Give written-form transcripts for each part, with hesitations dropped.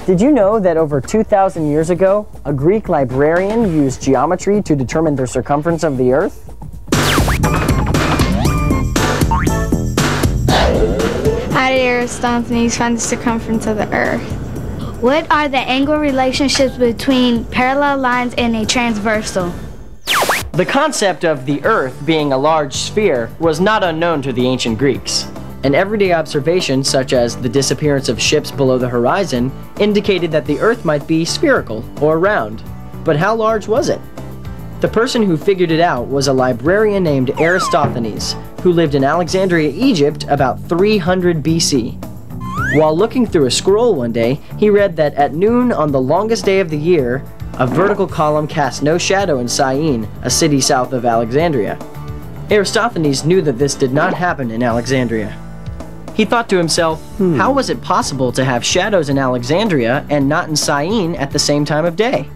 Did you know that over 2,000 years ago, a Greek librarian used geometry to determine the circumference of the Earth? How did Erastothenes find the circumference of the Earth? What are the angle relationships between parallel lines and a transversal? The concept of the Earth being a large sphere was not unknown to the ancient Greeks. And everyday observations, such as the disappearance of ships below the horizon, indicated that the Earth might be spherical or round. But how large was it? The person who figured it out was a librarian named Erastothenes, who lived in Alexandria, Egypt about 300 BC. While looking through a scroll one day, he read that at noon on the longest day of the year, a vertical column cast no shadow in Syene, a city south of Alexandria. Erastothenes knew that this did not happen in Alexandria. He thought to himself, how was it possible to have shadows in Alexandria and not in Syene at the same time of day?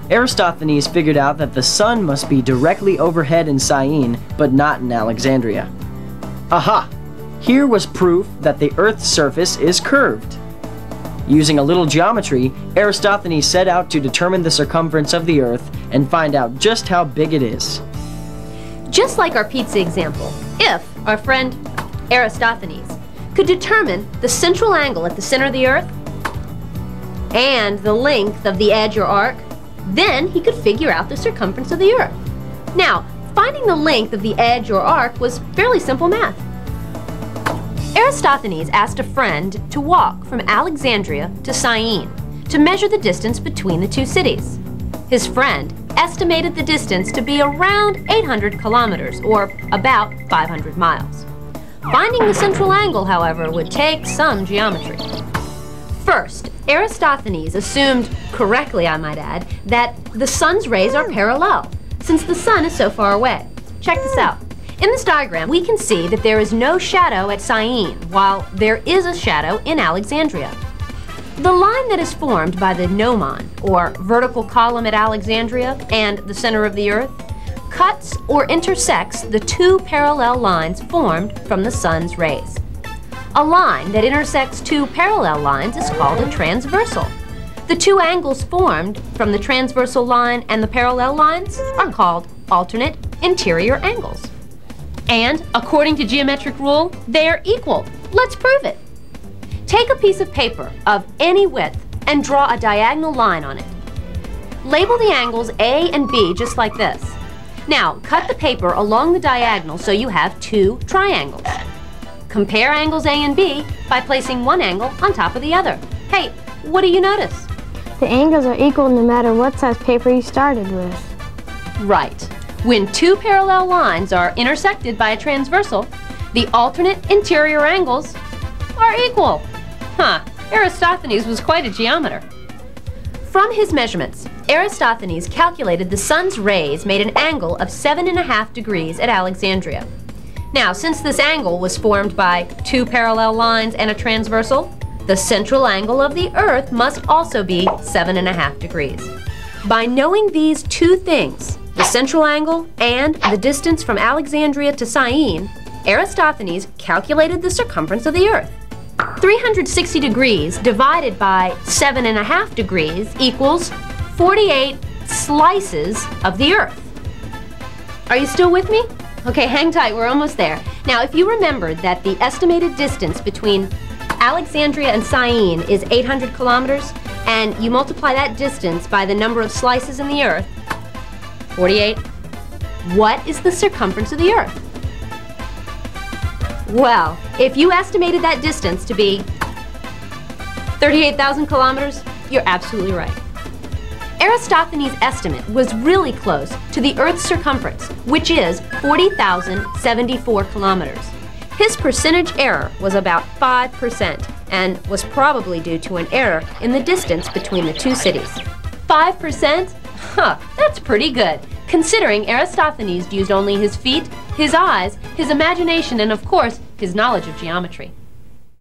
Erastothenes figured out that the sun must be directly overhead in Syene, but not in Alexandria. Aha! Here was proof that the Earth's surface is curved. Using a little geometry, Erastothenes set out to determine the circumference of the Earth and find out just how big it is. Just like our pizza example, if our friend Erastothenes could determine the central angle at the center of the Earth and the length of the edge or arc, then he could figure out the circumference of the Earth. Now, finding the length of the edge or arc was fairly simple math. Erastothenes asked a friend to walk from Alexandria to Syene to measure the distance between the two cities. His friend estimated the distance to be around 800 kilometers, or about 500 miles. Finding the central angle, however, would take some geometry. First, Erastothenes assumed, correctly I might add, that the sun's rays are parallel, since the sun is so far away. Check this out. In this diagram, we can see that there is no shadow at Syene, while there is a shadow in Alexandria. The line that is formed by the gnomon, or vertical column at Alexandria, and the center of the Earth, cuts or intersects the two parallel lines formed from the sun's rays. A line that intersects two parallel lines is called a transversal. The two angles formed from the transversal line and the parallel lines are called alternate interior angles. And according to geometric rule, they are equal. Let's prove it. Take a piece of paper of any width and draw a diagonal line on it. Label the angles A and B just like this. Now, cut the paper along the diagonal so you have two triangles. Compare angles A and B by placing one angle on top of the other. Hey, what do you notice? The angles are equal no matter what size paper you started with. Right. When two parallel lines are intersected by a transversal, the alternate interior angles are equal. Erastothenes was quite a geometer. From his measurements, Erastothenes calculated the sun's rays made an angle of 7.5 degrees at Alexandria. Now, since this angle was formed by two parallel lines and a transversal, the central angle of the Earth must also be 7.5 degrees. By knowing these two things, the central angle and the distance from Alexandria to Syene, Erastothenes calculated the circumference of the Earth. 360 degrees divided by 7.5 degrees equals 48 slices of the Earth. Are you still with me? Okay, hang tight, we're almost there. Now, if you remembered that the estimated distance between Alexandria and Syene is 800 kilometers, and you multiply that distance by the number of slices in the Earth, 48, what is the circumference of the Earth? Well, if you estimated that distance to be 38,000 kilometers, you're absolutely right. Erastothenes' estimate was really close to the Earth's circumference, which is 40,074 kilometers. His percentage error was about 5% and was probably due to an error in the distance between the two cities. 5%? That's pretty good, considering Erastothenes used only his feet, his eyes, his imagination, and of course, his knowledge of geometry.